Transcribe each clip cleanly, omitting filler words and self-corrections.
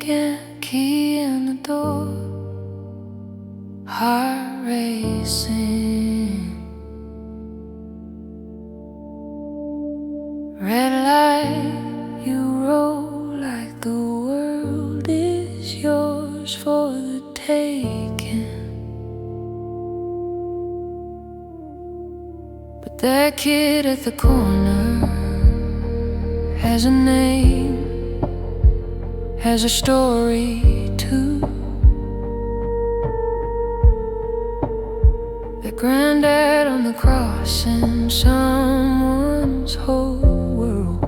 again, key in the door, heart racing. Red light, you roll like the world is yours for the taking. But that kid at the corner has a name, has a story too. The granddad on the cross and someone's whole world,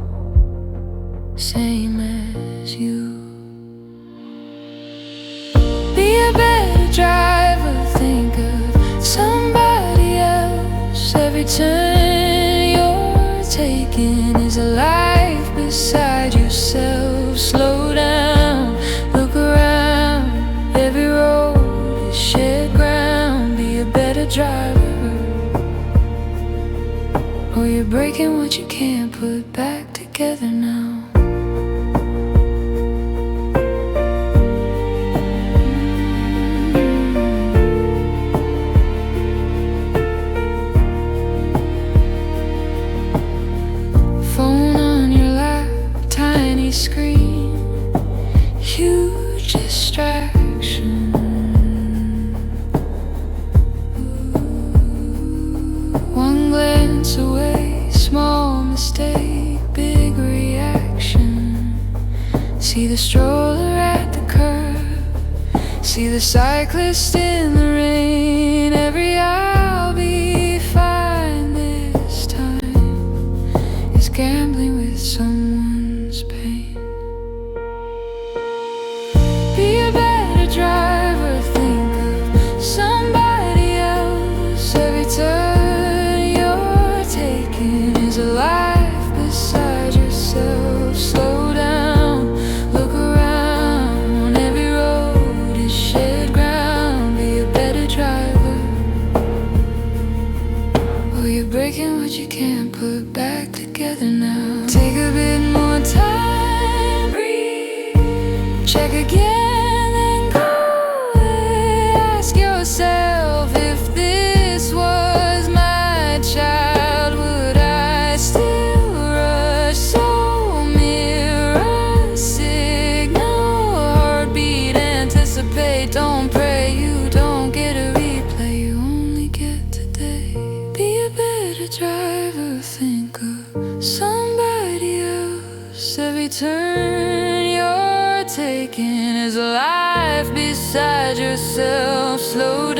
same as you. Be a better driver, think of somebody else. Every turn you're taking is a life beside yourself. Slow down, look around, every road is shared ground. Be a better driver, or you're breaking what you can't put back together now. Screen, huge distraction. One glance away, small mistake, big reaction. See the stroller at the curb, see the cyclist in the rain. Every "I'll be fine this time" is gambling with someone's pain. Be a better driver, think of somebody else. Every turn you're taking is a life beside yourself. Slow down, look around, every road is shared ground. Be a better driver, or you're breaking what you can't put back together now. Take a bit more time, breathe, check again. If this was my child, would I still rush? So mirror signal, heartbeat, anticipate. Don't pray you don't get a replay, you only get today. Be a better driver, think of somebody else. Every turn you're taking is a life beside yourself. Slow